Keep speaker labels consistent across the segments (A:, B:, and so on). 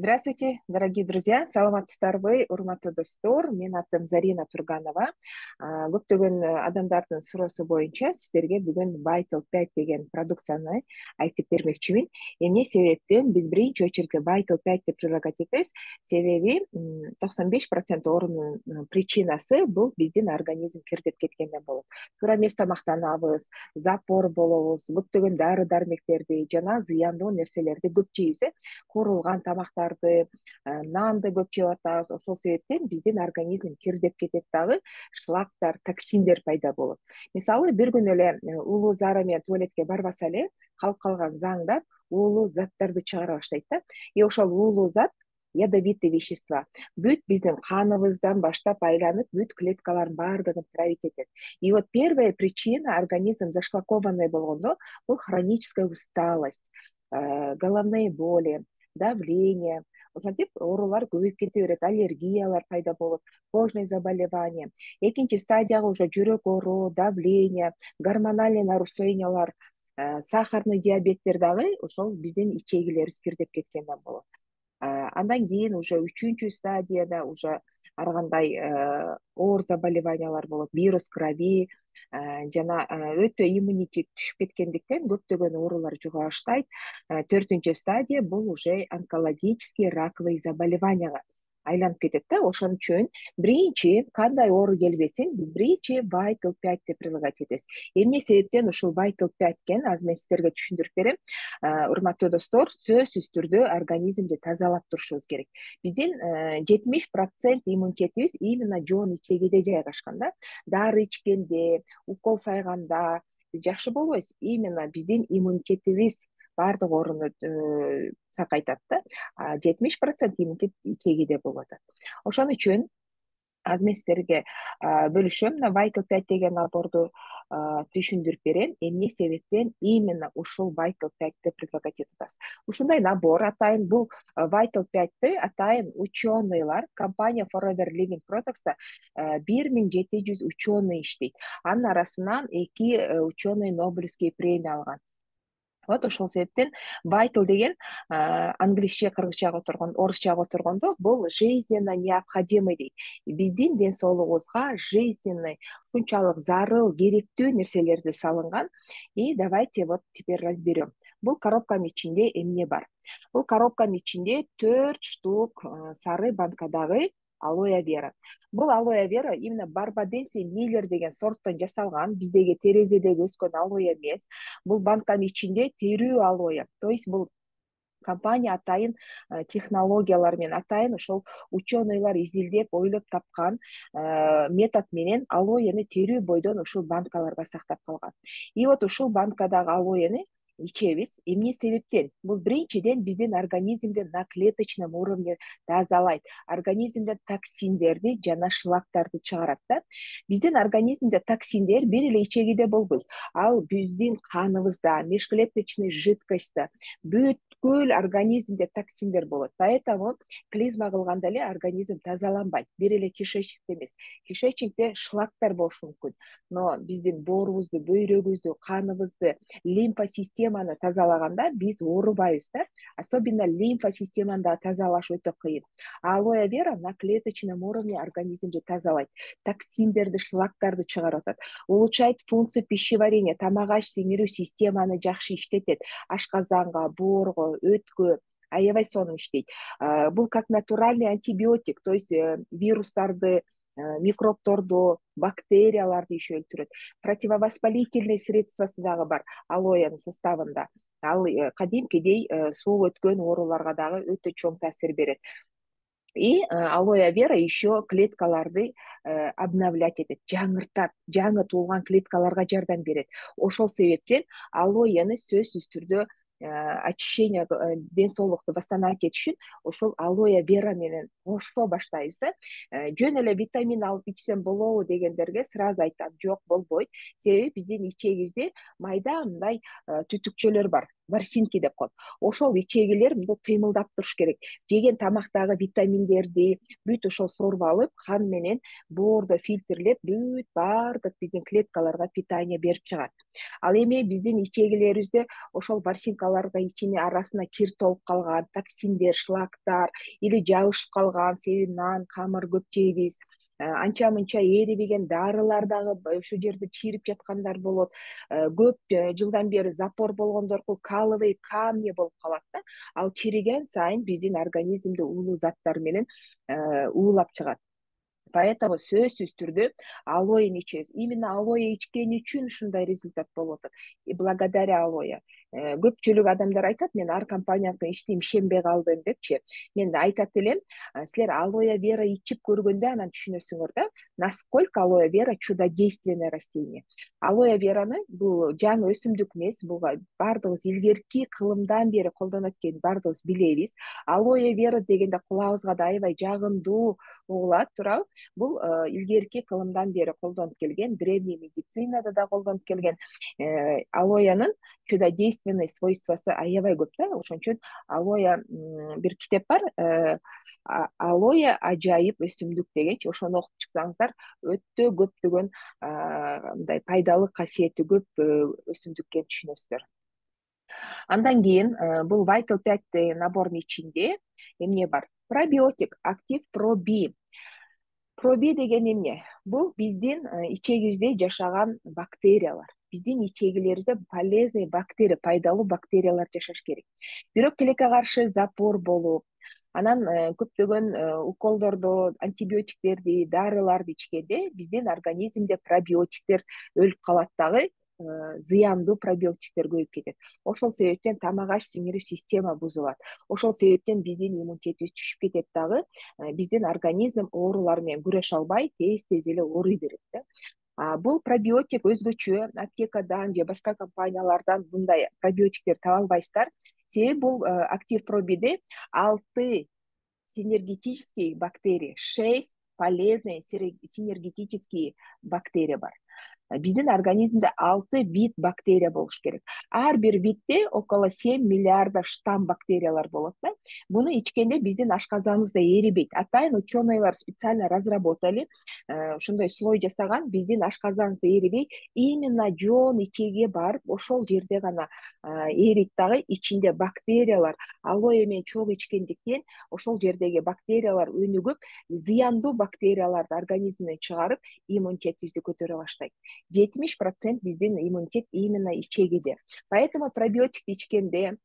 A: Здравствуйте, дорогие друзья! Саламатсыздарбы, урматтуу достор. Мен атым Зарина Турганова. Көптөгөн адамдардын суроосу боюнча сиздерге бүгүн Vital 5 деген продукцияны айтып бермекчимин. Эмне себептен биз биринчи очередде Vital 5 деп прилагать этебиз? Себеби 95% оорунун причинасы бул биздин организм кирдеп кеткенден болот. Туура эмес тамактанабыз, запор болобуз, көптөгөн дары дармектерди жана зыяндуу нерселерди көп жейбиз. Куурулган тамактарды, нанды көп жеп атабыз. Ошол себептен биздин организм кирдеп кетет дагы, шлактар, токсиндер пайда болот. Мисалы, бир күн эле уулуу зары менен туалетке барбаса эле калып калган заңдар уулуу заттарды чыгара баштайт да. И ошол уулуу зат ядовитый вещества бүт биздин каныбыздан баштап айланып, бүт клеткалардын баардыгын травить этет. И вот первая причина организм зашлакованный болгондо бул хроническая усталость, головные боли, давление, ошентип оорулар көбөйүп кете берет, аллергиялар пайда болот, кожный заболевания. Экинчи стадияга уже жүрөк оору, давление, гормональный нарушениялар, сахарный диабеттер дагы ошол биздин ичегилерибиз кирдеп кеткенден болот. Андан кийин уже үчүнчү стадияда уже ар кандай оор заболеваниялар болот, вирус крови, жана өтө иммунитет түшүп кеткендиктен көптөгөн оорулар жуга баштайт. Төртүнчү стадия бул уже онкологический раковый заболеванияга айланып кетет да. Ошон үчүн биринчи кандай оору келбесин биз биринчи Vital 5 деп прилагать этебиз. Эмне себептен ушул Vital 5 экен, азыр мен сиздерге түшүндүрүп берем. Урматтуу достор, сөзсүз түрдө организмди тазалап турушубуз керек. Биздин 70% иммунитетибиз именно жоон ичегиде жайгашкан да. Дары ичкенде, укол сайганда биз жакшы болбойбуз. Именно биздин иммунитетибиз баардык ооруну сакайтат да. 70% иммунитет ичегиде болуп атат. Ошон үчүн азыр мен сиздерге бөлүшөм. Мына Vital 5 деген наборду түшүндүрүп берем. Эмне себептен именно ушул Vital 5-ти предлагать этип атабыз. Ушундай набор атайын бул Vital 5-ти атайын ученыйлар, компания Forever Living Products'та 1700 ученый иштейт. Анын арасынан 2 ученый Нобелевский премия алган. Вот ошол себептен Vital деген англисче, кыргызчага орусчага отургондо бул жизненно необходимый дейт. Биздин ден соолугубузга жизненный, ушунчалык зарыл, керектүү нерселерди салынган. И давайте вот теперь разберем. Бул коробканын ичинде эмне бар? Бул коробканын ичинде 4 штук сары банкадагы алоэ вера. Бул алоэ вера именно Барбаденси Миллер деген сорттон жасалган, биздеги терезедеги өскөн алоэ эмес. Бул банканын ичинде терүү алоэ. То есть бул компания атайын технологиялар менен, атайын ошол ученыйлар изилдеп, ойлоп тапкан метод менен алоэни терүү бойдон ушул банкаларга сактап калган. И вот ушул банкадагы алоэни ичебиз. Эмне себептен? Бул биринчиден биздин организмди на клеточном уровне тазалайт. Организмден токсиндерди жана шлактарды чыгарат да. Биздин организмде токсиндер бир эле ичегиде болбойт. Ал биздин каныбызда, межклеточный жидкостьта, бүткүл организмде токсиндер болот. Поэтому клизма кылганда эле организм тазаланбайт. Бир эле кишечникте эмес. Кишечникте шлактар болушу мүмкүн. Но биздин боорубузду, бөйрөгүбүздү, каныбызды, лимфосистеманы тазалаганда биз оорубайбыз да. Особенно лимфосистеманы да тазалаш өтө кыйын. Алоэ вера на клеточном уровне организмди тазалайт. Токсиндерди, шлактарды чыгарып атат. Улучшает функцию пищеварения, тамак аш сиңирүү системаны жакшы иштетет. Ашказанга, боорго, өткө аябай сонун иштейт. Бул как натуральный антибиотик, то есть вирустарды, микробторду, бактерияларды иши өлтүрөт. Противовоспалительный средствосы дагы бар алоэнын составында. Ал кадимкидей суу өткөн ооруларга дагы өтө чоң таасир берет. И алоэ вера еще клеткаларды обновлять этет, жаңыртат, жаңы туулган клеткаларга жардам берет. Ошол себептен алоэни сөзсүз түрдө очищение, ден соолукту восстановить этиш үчүн ошол алоэ вера менен кошо баштайбыз да. Жөн эле витамин алып ичсем болобу дегендерге сразу айтам, жок, болбойт. Себеби биздин ичегибизде майда мындай түтүкчөлөр бар. ворсинки деп коет. Ошол ичегилер мындай кыймылдап туруш керек. Жеген тамактагы витаминдерди бүт ошол соруп алып, кан менен боордо фильтрлеп, бүт баардык биздин клеткаларга питание берип чыгат. Ал эми биздин ичегилерибизде ошол ворсинкаларга ичине арасына кир толуп калган, токсиндер, шлактар или жабышып калган, себеби нан, камыр көп жейбиз. Анча мынча эрибеген дарылар дагы ошол жерде чирип жаткандар болот. Көп жылдан бери запор болгондорго каловый камни болуп калат да. Ал чириген сайын биздин организмди уулуу заттар менен уулап чыгат. Поэтому сөзсүз түрдө алоэни ичебиз. Именно алоэ ичкен үчүн ушундай результат болуп атат. И благодаря алоэ. Көпчүлүк адамдар айтат, мен ар компанияда иштейм, ишенбей калдым депчи. Мен айтат элем, силер алоэ вера ичип көргөндө анан түшүнөсүңөр да, насколько алоэ вера чудодейственное растение. Алоэ вераны бул жаңы өсүмдүк эмес, бул баардыгыбыз илгерки кылымдан бери колдонот экенин баардыгыбыз билебиз. Алоэ вера дегенде кулагыбызга да аябай жагымдуу угулат, туурабы? Бул илгерки кылымдан бери колдонуп келген, древний медицинада да колдонуп келген алоэнын чудодейственный свойствосы аябай көп да. Ошон үчүн алоэ бир китеп бар, алоэ ажайып өсүмдүк дегенчи, ошону окуп чыксаңыздар өтө көптөгөн мындай пайдалуу касиети көп өсүмдүк экенин түшүнөсүздөр. Андан кийин бул Vital 5 набордун ичинде эмне бар? Пробиотик, актив проби. Проби деген эмне? Бул биздин ичегибизде жашаган бактериялар. Биздин ичегилерибизде полезный бактерия, пайдалуу бактериялар жашаш керек. Бирок тилекке каршы запор болуп, анан көптөгөн уколдорду, антибиотиктерди, дарыларды ичкенде биздин организмде пробиотиктер өлүп калат дагы, зыяндуу пробиотиктер көбөйүп кетет. Ошол себептен тамак аш сиңирүү система бузулат. Ошол себептен биздин иммунитетибиз түшүп кетет дагы, биздин организм оорулар менен күрөшө албай тез эле ооруй берет да. Бул пробиотик өзгөчө аптекадан же башка компаниялардан мындай пробиотиктер таба албайсыздар. Себеби бул актив пробиде 6 синергетические бактерии, 6 полезные синергетические бактерии бар. Биздин организмде 6 вид бактерия болуш керек. Ар бир видде около 7 миллиарда штамм бактериялар болот да. Буну ичкенде биздин ашказаныбызда эрибейт. Атайын ученыйлар специально разработали, ошондой слой жасаган, биздин ашказаныбызда эрибей, именно жон ичеге барып, ошол жерде гана эрийт дагы, ичинде бактериялар алоэ менен чогуу ичкендиктен ошол жердеги бактериялар өнүгүп, зыяндуу бактерияларды организмден чыгарып, иммунитетибизди көтөрө баштайт. 70% биздин иммунитет именно ичегиде. Поэтому пробиотикти ичкенде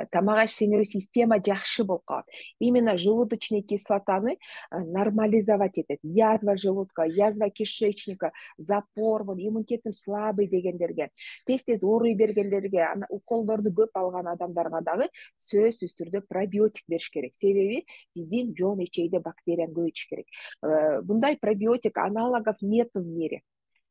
A: тамак аш сиңирүү система жакшы болуп калат. Именно желудочный кислотаны нормализовать этет. Язва желудка, язва кишечника, запор, иммунитетим слабый дегендерге, тез ооруй бергендерге, уколдорду көп алган адамдарга дагы сөзсүз түрдө пробиотик бериш керек. Себеби биздин жон ичегиде бактерияны көбөйтүш керек. Мындай пробиотик аналогов нет в мире.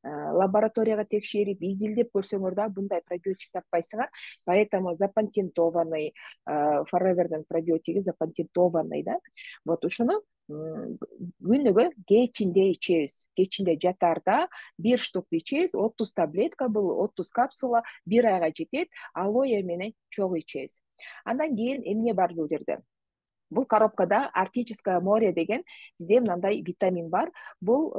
A: Лабораторияга текшерип, изилдеп көрсөңөр да мындай пробиотик таппайсыңар. Поэтому запатентованный, Forever'дын пробиотиги запатентованный да. Вот ушуну күнүгө кечинде ичебиз. Кечинде жатарда 1 штук ичебиз, 30 таблетка, бул 30 капсула 1 айга жетет. Алоэ менен чогуу ичебиз. Андан кийин эмне бар бул жерде? Бул коробкада Арктическое море деген бизде мындай витамин бар. Бул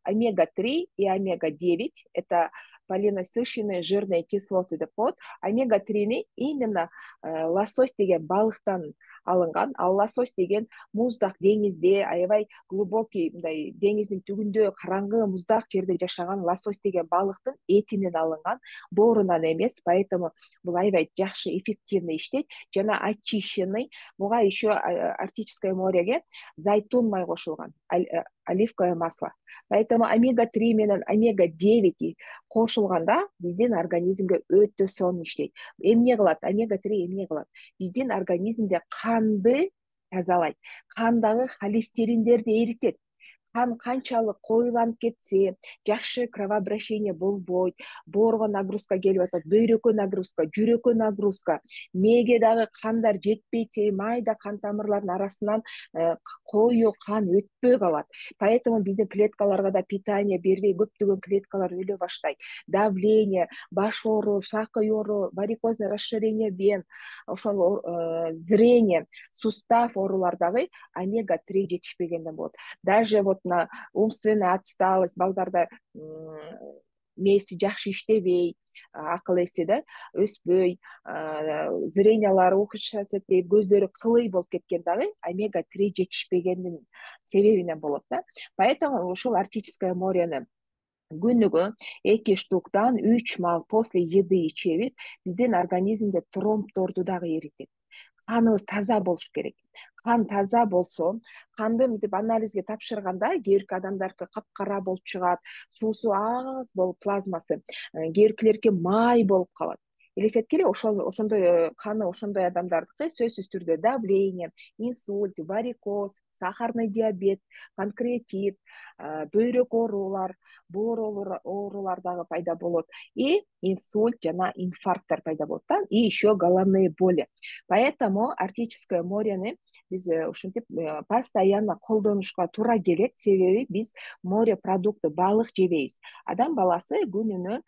A: омега-3 и омега-9. Это полиненасыщенные жирные кислоты деп коет. Омега-3-ни именно лосось деген балыктан алынган. Ал лосось деген муздак деңизде, аябай глубокий, мындай деңиздин түбүндө караңгы муздак жерде жашаган лосось деген балыктын этинен алынган, боорунан эмес. Поэтому бул аябай жакшы, эффективный иштейт. Жана очищенный. Буга еще Арктическое мореге зайтун май кошулган, оливковое масло. Поэтому омега-3 менен омега-9 кошулганда биздин организмге өтө сонун иштейт. Эмне кылат? Омега-3 эмне кылат? Биздин организмде канды тазалайт. Кандагы холестериндерди эритет. кан канчалык коюланып кетсе, жакшы кровообращение болбойт, боорго нагрузка келип атат, бөйрөккө нагрузка, жүрөккө нагрузка, мээге дагы кандар жетпей, майда кан тамырлардын арасынан коюу кан өтпөй калат. Поэтому биздин клеткаларга да питание бербей көптөгөн клеткалар өлө баштайт. Давление, баш оору, шакый оору, варикозное расширение вен, ошол зрение, сустав оорулар дагы омега-3 жетишпегенден болот. Даже вот на умственная отсталость, балдарда мээси жакшы иштебей, акыл эси да өспөй, зрениялары ухудшаться этпей, көздөрү кылый болуп кеткен дагы омега-3 жетишпегендин себебинен болот да. Поэтому ушул арктическое морени күнүгө 2 штуктан 3 маал после еды ичебиз, биздин организмде тромбдорду дагы эритет. Каныбыз таза болуш керек. Кан таза болсо, канды мынтип анализге тапшырганда, кээ бирки адамдардыкы капкара болуп чыгат, суусу аз болуп плазмасы, кээ биркилердики май болуп калат. Элестеткиле, ошондой каны ошондой адамдардыкы сөзсүз түрдө давление, инсульт, варикоз, сахарный диабет, панкреатит, бөйрөк оорулар, боор оорулар дагы пайда болот, и инсульт жана инфаркттар пайда болот да, и еще головные боли. Поэтому арктическое морени биз ушинтип постоянно колдонушка туура келет, себеби биз море продукты, балык жебейбиз. Адам баласы күнүнө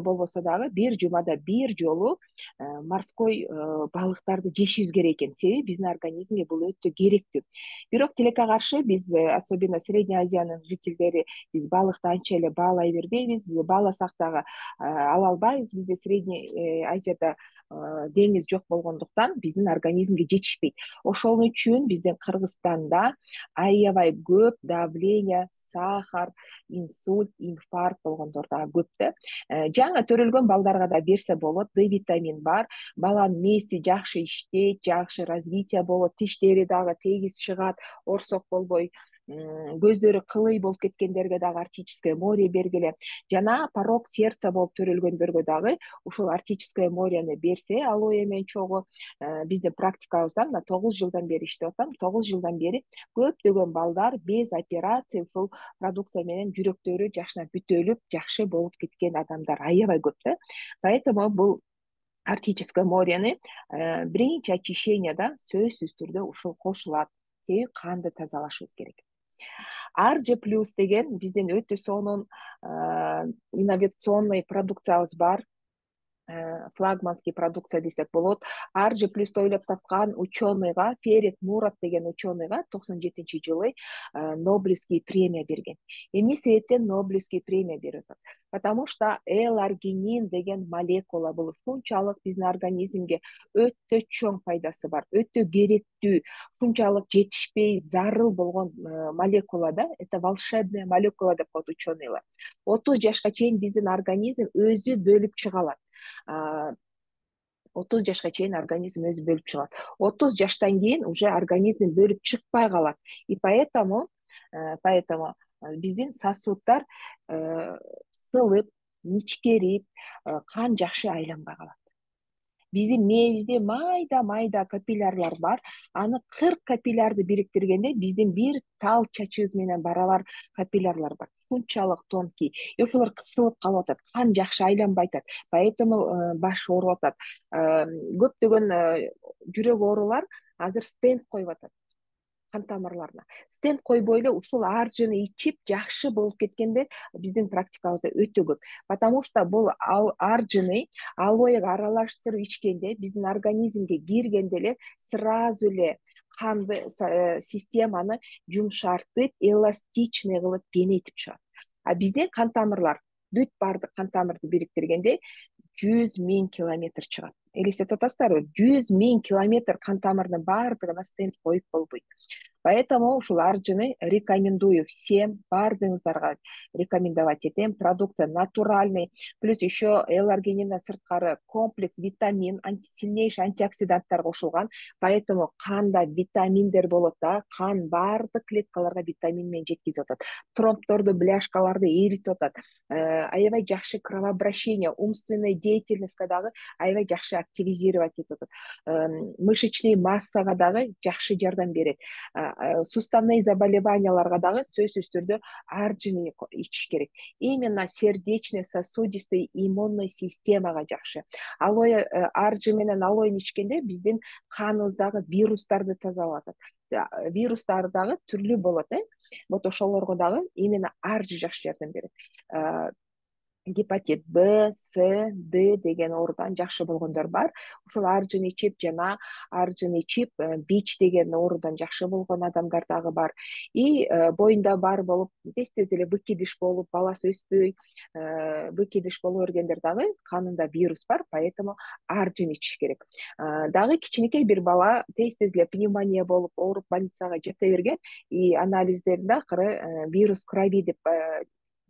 A: болбосо дагы бир жумада бир жолу морской балыктарды жешибиз керек экен, себеби биздин организмге бул өтө керектүү. Бирок тилекке каршы биз, особенно Средняя Азиянын жителдери, биз балыкты анча эле баалай бербейбиз, бааласак дагы ала албайбыз. Бизде Средний Азияда деңиз жок болгондуктан биздин организмге жетишпейт. Ошол үчүн биздин Кыргызстанда аябай көп давление, сахар, инсульт, инфаркт болгондор дагы көп да. Жаңы төрөлгөн балдарга да берсе болот, D витамин бар, баланын мээси жакшы иштейт, жакшы развитие болот, тиштери дагы тегиз чыгат, орсок болбой, көздөрү кылый болуп кеткендерге дагы арктическое море бергиле. Жана порок сердца болуп төрөлгөндөргө дагы ушул арктическое морени берсе, алоэ менен чогуу, биздин практикабызда мына 9 жылдан бери иштеп атам. 9 жылдан бери көптөгөн балдар без операция ушул продукция менен жүрөктөрү жакшынан бүтөлүп, жакшы болуп кеткен адамдар аябай көп да. Поэтому бул арктическое морени биринчи очищенияда сөзсүз түрдө ушул кошулат. Себеби канды тазалашыбыз керек. RG+ деген биздин өтө сонун инновационный продукциябыз бар. Флагманский продукция десек болот. RG+ ойлоп тапкан ученыйга, Ферет Мурат деген ученыйга 97-жылы Нобелевский премия берген. Эмне себептен Нобелевский премия берип атат? Потому что L-аргинин деген молекула бул ушунчалык биздин организмге өтө чоң пайдасы бар, өтө керектүү, ушунчалык жетишпей зарыл болгон молекула да, это волшебная молекула деп коет ученыйлар. 30 жашка чейин биздин организм өзү бөлүп чыга алат. 30 жашка чейин организм өзү бөлүп чыгат. 30 жаштан кийин уже организм бөлүп чыкпай калат. И поэтому биздин сосуддар сылып, ичкерип, кан жакшы айланбай калат. Биздин мээбизде майда капиллярлар бар. Аны 40 капиллярды бириктиргенде биздин бир тал чачыбыз менен барабар капиллярлар бар. Ушунчалык тонкий. И ошолор кысылып калып атат. Кан жакшы айланбай атат. Поэтому баш ооруп атат. Көптөгөн жүрөк оорулар азыр стенд коюп атат кан тамырларына. Стенд койбой эле ушул аржыны ичип жакшы болуп кеткендер биздин практикабызда өтө көп. Потому что бул аржыны алоэга аралаштырып ичкенде биздин организмге киргенде эле сразу эле канды системаны жумшартып, эластичный кылып кеңейтип чыгат. А биздин кан тамырлар бүт баардык кан тамырды бириктиргенде 100 000 километр чыгат. Элестетип атасыздарбы? 100 000 километр кан тамырынын баардыгына стенд коюп болбойт. Поэтому ушул аржыны рекомендую всем, баардыгыңыздарга рекомендовать этем. Продукция натуральный, плюс еще L-аргининен сырткары комплекс витамин, сильнейший антиоксиданттар кошулган. Поэтому канда витаминдер болот да, кан баардык клеткаларга витамин менен жеткизип атат. Тромбдорду, бляшкаларды эритип атат. Аябай жакшы кровообращение, умственная деятельностька дагы аябай жакшы активизировать этип атат. Мышечный массага дагы жакшы жардам берет. суставные заболеванияларга дагы сөзсүз түрдө аржини ичиш керек. Именно сердечно-сосудистый иммунный системага жакшы. Алоэ аржы менен алоэни ичкенде биздин каныбыздагы вирустарды тазалап атат. Вирустар дагы түрлүү болот, вот ошолорго дагы именно аржы жакшы жардам берет. Гепатит Б, С, Д деген оорудан жакшы болгондор бар. Ошол аржыны ичип жана аржыны ичип ВИЧ деген оорудан жакшы болгон адамдар дагы бар. И боюнда бар болуп, тез эле выкидыш болуп, баласы өспөй, выкидыш боло бергендер дагы канында вирус бар, поэтому аржыны ичиш керек. Дагы кичинекей бир бала тез эле пневмония болуп, ооруп больницага жата берген, и анализдеринде акыры вирус крови деп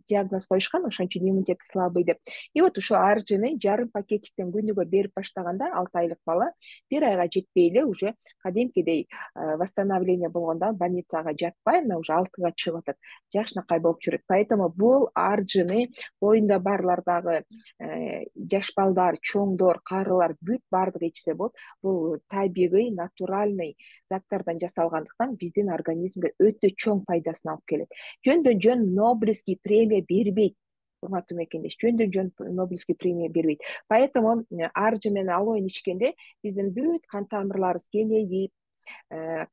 A: диагноз коюшкан, ошон үчүн иммунитети слабый деп. И вот ушул аржыны жарым пакетиктен күнүгө берип баштаганда 6 айлык бала 1 айга жетпей эле уже кадимкидей восстановление болгондо больницага жатпай, мына уже 6-га чыгып атат. Жакшынакай болуп жүрөт. Поэтому бул аржыны боюнда барлар дагы жаш балдар, чоңдор, карылар бүт баардыгы ичсе болот. Бул табигый, натуральный заттардан жасалгандыктан биздин организмге өтө чоң пайдасын алып келет. Жөндөн жөн Нобелевский премия бербейт, урматтуу мекендеш, жөндөн жөн Нобелевский премия бербейт. Поэтому аржы менен алоэни ичкенде биздин бүт кан тамырларыбыз кеңейип,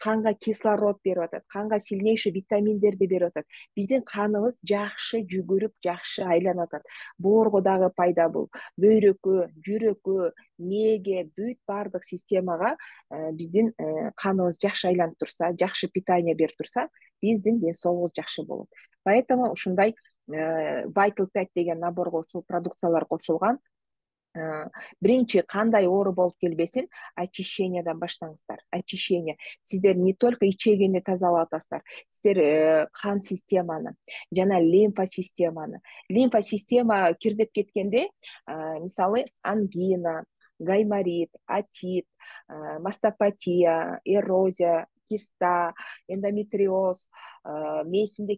A: канга кислород берип атат, канга сильнейший витаминдерди берип атат. Биздин каныбыз жакшы жүгүрүп, жакшы айланып атат. Боорго дагы пайда бул. Бөйрөккө, жүрөккө, мээге, бүт баардык системага биздин каныбыз жакшы айланып турса, жакшы питание берип турса, биздин ден соолугубуз жакшы болот. Поэтому ушундай Vital 5 деген наборго ушул продукциялар кошулган. Биринчи, кандай оору болуп келбесин, очищениядан баштаңыздар. Очищение. Сиздер не только ичегинди тазалап атасыздар, сиздер кан системаны жана лимфа системаны. Лимфа система кирдеп кеткенде, мисалы, ангина, гайморит, отит, мастопатия, эрозия, киста, эндометриоз, мээсинде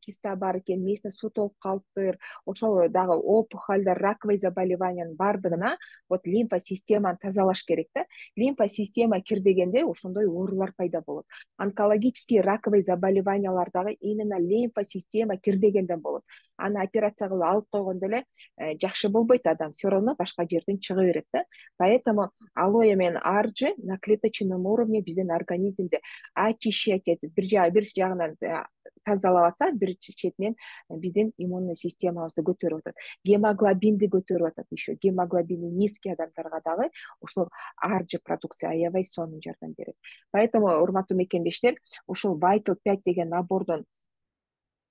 A: киста бар экен, мээсине суу толуп калыптыр, ошол дагы опухолдор, раковый заболеваниянын баардыгына вот лимфа системаны тазалаш керек да. Лимфа система кирдегенде ошондой оорулар пайда болот. Онкологический раковый заболеваниялар дагы именно лимфа система кирдегенден болот. Аны операция кылып алып койгондо эле жакшы болбойт, адам все равно башка жерден чыга берет да. Поэтому алоэ менен аржы на клеточном уровне биздин организмди очищать этип, бир жагынан тазалап атса, бир четинен биздин иммунный системабызды көтөрүп атат. Гемоглобинди көтөрүп атат еще. Гемоглобини низкий адамдарга дагы ушул аржы продукция аябай сонун жардам берет. Поэтому, урматтуу мекендештер, ушул Vital 5 деген набордон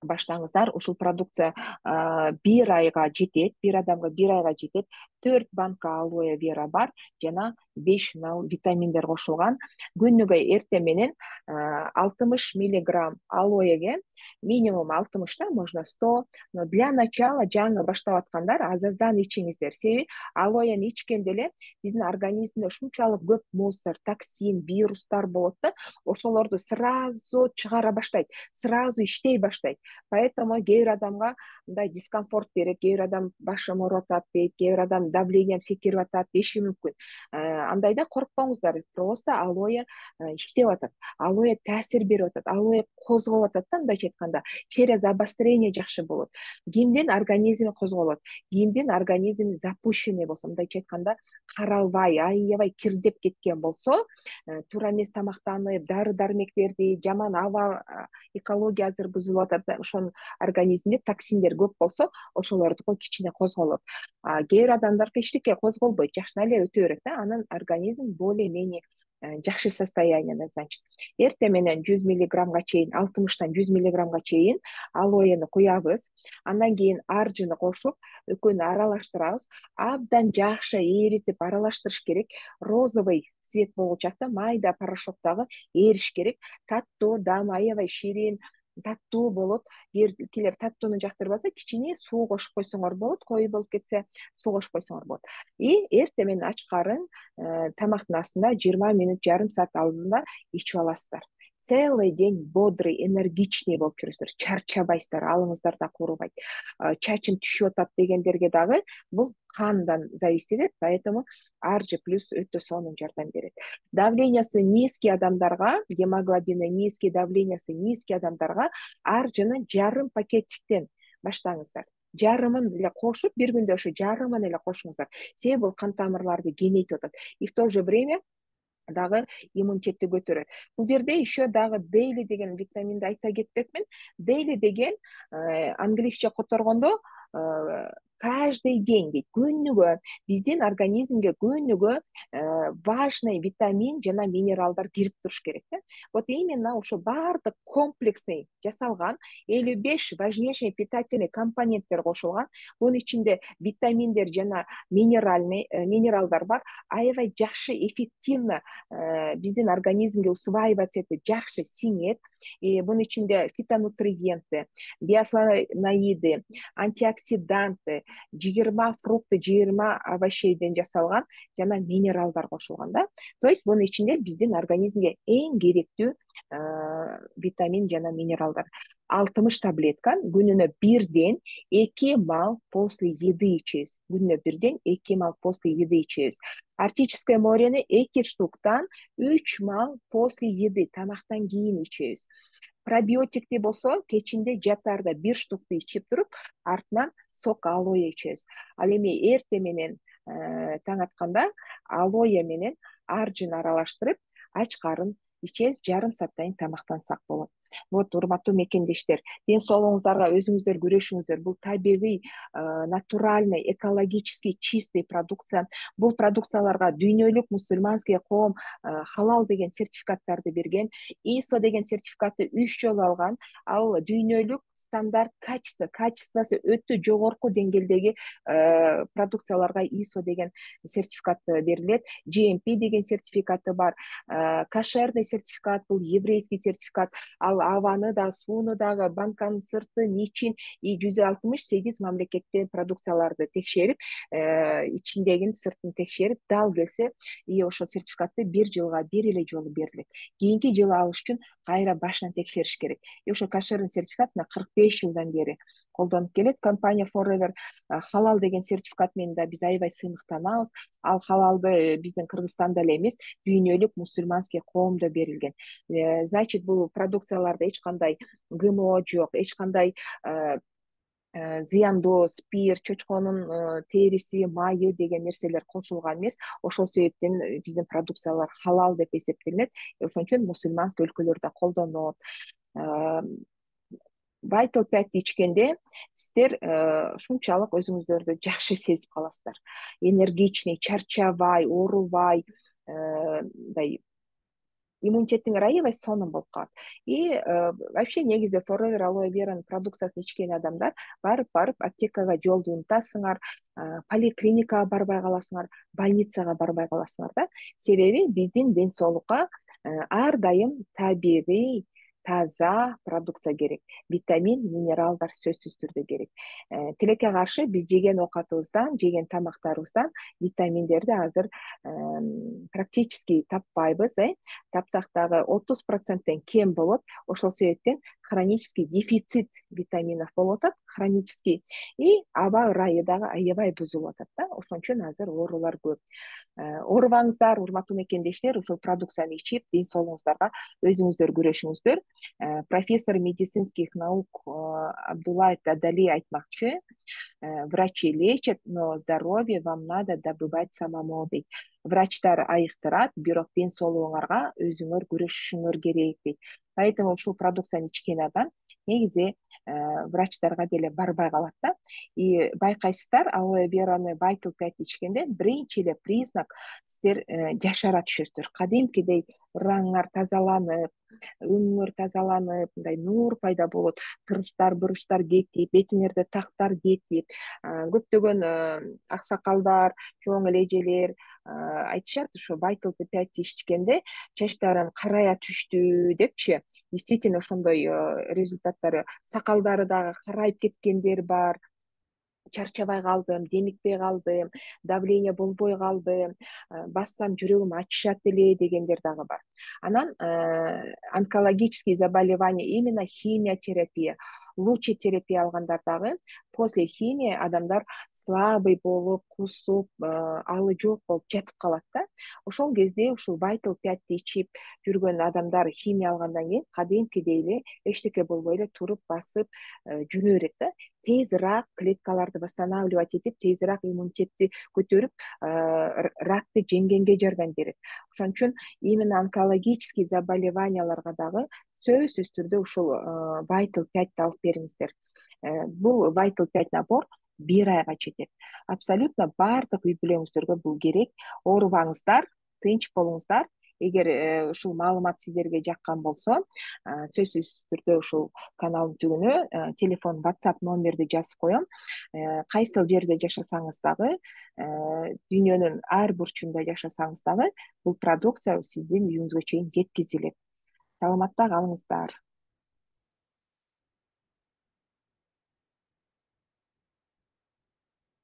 A: баштаңыздар. Ушул продукция 1 айга жетет, бир адамга 1 айга жетет. 4 банка алоэ вера бар жана 5 витаминдер кошулган. Күнүгө эртең менен 60 миллиграмм алоэге, минимум 60, да, можно 100, но для начала жаңы баштап аткандар азаздан ичиңиздер. Себеби алоэни ичкенде эле биздин организмде ушунчалык көп мусор, токсин, вирустар болот да, ошолорду сразу чыгара баштайт, сразу иштей баштайт. Поэтому кээ бир адамга мындай дискомфорт берет, кээ бир адам башым ооруп атат дейт, кээ бир адам давлением секирип атат деши мүмкүн. Андайда коркпоңуздар, просто алоэ иштеп атат, алоэ таасир берип атат, алоэ козгоп атат да, мындайча айтканда, через обострение жакшы болот. Кимдин организми козголот, кимдин организми запущенный болсо, мындайча айтканда, каралбай, аябай кирдеп кеткен болсо, туура эмес тамактанып, дары дармектерди, жаман аба, экология азыр бузулуп атат, ошонун организмде токсиндер көп болсо, ошолордуку кичине козголот. Кээ бир адамдарга эчтеке козголбойт, жакшына эле өтө берет да, анын организм более-менее жакшы состоянияда, значит. Эртең менен 100 миллиграммга чейин, 60-тан 100 миллиграммга чейин алоэни куябыз. Андан кийин аржыны кошуп, экөөнү аралаштырабыз. Абдан жакшы эритип аралаштырыш керек. Розовый цвет болгучакта майда порошок дагы эриш керек. Таттуу, дам аябай ширин, таттуу болот. Килер таттууну жактырбаса, кичине суу кошуп койсоңор болот, кою болуп кетсе, суу кошуп койсоңор болот. И эртең менен ачкарын тамактын астында 20 мүнөт, жарым саат алдында ичип аласыздар. целый день бодрый, энергичный болуп жүрөсүздөр, чарчабайсыздар, алыңыздар да куурубайт. Чачым түшүп атат дегендерге дагы бул кандан зависит этет, поэтому аржы плюс өтө сонун жардам берет. Давлениясы низкий адамдарга, гемоглобини низкий, давлениясы низкий адамдарга аржыны жарым пакетиктен баштаңыздар. Жарымын эле кошуп, бир күндө ошо жарымын эле кошуңуздар. Себеби бул кан тамырларды кеңейтип атат. И в то же время дагы иммунитетти көтөрөт. Бул жерде еще дагы дейли деген витаминди айта кетпекмин. Дейли деген англисче которгондо каждый день дейт, күнүгө биздин организмге күнүгө важный витамин жана минералдар кирип туруш керек да. Вот именно ошо баардык комплексный жасалган 55 важнейший питательный компоненттер кошулган. Бунун ичинде витаминдер жана минералдар бар. Аябай жакшы, эффективно биздин организмге усваиваться этип жакшы сиңет. Бунун ичинде фитонутриенты, биофлавоноиды, антиоксиданты, 20 фрукты, 20 овощейден жасалган жана минералдар кошулган да. То есть бунун ичинде биздин организмге эң керектүү витамин жана минералдар. 60 таблетка күнүнө бирден 2 мал после еды ичебиз. Күнүнө бирден 2 мал после еды ичебиз. Арктическое морени 2 штуктан 3 мал после еды, тамактан кийин ичебиз. Пробиотикти болсо кечинде жатаарда 1 штукту ичип туруп, артынан сок алоэ ичебиз. Ал эми эртең менен таң атканда алоэ менен аржыны аралаштырып, ач карын ичебиз, жарым сааттан кийин тамактансак болот. Вот, урматтуу мекендештер, ден соолугуңуздарга өзүңүздөр күрөшүңүздөр. Бул табигый, натуральный, экологический чистый продукция. Бул продукцияларга дүйнөлүк мусульманский коом халал деген сертификаттарды берген. ISO деген сертификатты 3 жолу алган. Ал дүйнөлүк стандарт качествосы өтө жогорку деңгээлдеги продукцияларга ISO деген сертификат берилет. GMP деген сертификаты бар. Кошерный сертификат, бул еврейский сертификат. Ал абаны да, сууну дагы, банканын сыртын, ичин 168 мамлекетте продукцияларды текшерип, ичиндегин сыртын текшерип, дал келсе, ошол сертификатты 1 жылга 1 эле жолу берилет. Кийинки жылы алыш үчүн кайра башынан текшериш керек. Ошо кошерный сертификат 45 жылдан бери колдонуп келет. Компания Forever халал деген сертификат менен да биз аябай сыймыктанабыз. Ал халалды биздин Кыргызстанда эле эмес, дүйнөлүк мусульманский коомдо берилген. Значит, бул продукцияларда эч кандай ГМО жок, эч кандай зыяндоо, спирт, чочконун териси, майы деген нерселер кошулган эмес. Ошол себептен биздин продукциялар халал деп эсептелинет. Ошон үчүн мусульманский өлкөлөрдө колдонулот. Vital 5 ичкенде сиздер ушунчалык өзүңүздөрдү жакшы сезип каласыздар. Энергичный, чарчабай, оорубай, мындай иммунитетиңер аябай сонун болуп калат. И вообще негизи Forever Aloe Vera'нын продукциясын ичкен адамдар барып аптекага жолду унутасыңар, поликлиникага барбай каласыңар, больницага барбай каласыңар да. Себеби биздин ден соолукка ар дайым табигый, таза продукция керек. Витамин, минералдар сөзсүз түрдө керек. Тилекке каршы биз жеген оокатыбыздан, жеген тамактарыбыздан витаминдерди азыр практически таппайбыз. Тапсак дагы 30%тен кем болот. Ошол себептен хронический дефицит витаминов болуп атат, хронический. И аба ырайы дагы аябай бузулуп атат да. Ошон үчүн азыр оорулар көп. Оорубаңыздар, урматтуу мекендештер, ушул продукцияны ичип, ден соолугуңуздарга өзүңүздөр күрөшүңүздөр. Профессор медицинских наук Абдуллаев Дадали айтмакчы: врачи лечат, но здоровье вам надо добывать самому дейт. Врачтар айыктырат, бирок ден соолугуңарга өзүңөр күрөшүшүңөр керек дейт. Поэтому ушул продукцияны ичкен адам негизи врачтарга деле барбай калат да. И байкайсыздар, Aloe Vera'ны Vital 5 ичкенде биринчи эле признак сиздер жашара түшөсүздөр. Кадимкидей ыраңыңар тазаланып, өңүңөр тазаланып, мындай нур пайда болот, тырыштар, буручтар кетип, бетиңерде тактар кетип, көптөгөн аксакалдар, чоң элежелер айтышат, ушу Vital 5 ичкенде чачтарым карая түштү депчи. Действительно ошондой результаттары, сакалдары дагы карайып кеткендер бар. Чарчабай калдым, демикпей калдым, давление болбой калды, бассам жүрөгүм ачышат эле дегендер дагы бар. Анан онкологические заболевания, именно химиотерапия, лучетерапия алгандар дагы после химии адамдар слабый болуп, кусуп, алы жок болуп жатып калат да. Ошол кезде ушул Vital 5 ичип жүргөн адамдар химия алгандан кийин кадимкидей эле эчтеке болбой эле туруп басып жүрө берет да. Тезирээк клеткаларды восстанавливать этип, тезирээк иммунитетти көтөрүп, ракты жеңгенге жардам берет. Ошон үчүн именно онкологический заболеванияларга дагы сөзсүз түрдө ушул Vital 5 алып бериңиздер. Бул Vital 5 набор 1 айга жетет. Абсолютно баардык үй бүлөңүздөргө бул керек. Оорубаңыздар, тынч болуңуздар. Эгер ушул маалымат сиздерге жаккан болсо, сөзсүз түрдө ушул каналдын түбүнө телефон, WhatsApp номерди жазып коем. Кайсыл жерде жашасаңыз дагы, дүйнөнүн ар бурчунда жашасаңыз дагы, бул продукция сиздин үйүңүзгө чейин жеткизилет. Саламатта калыңыздар.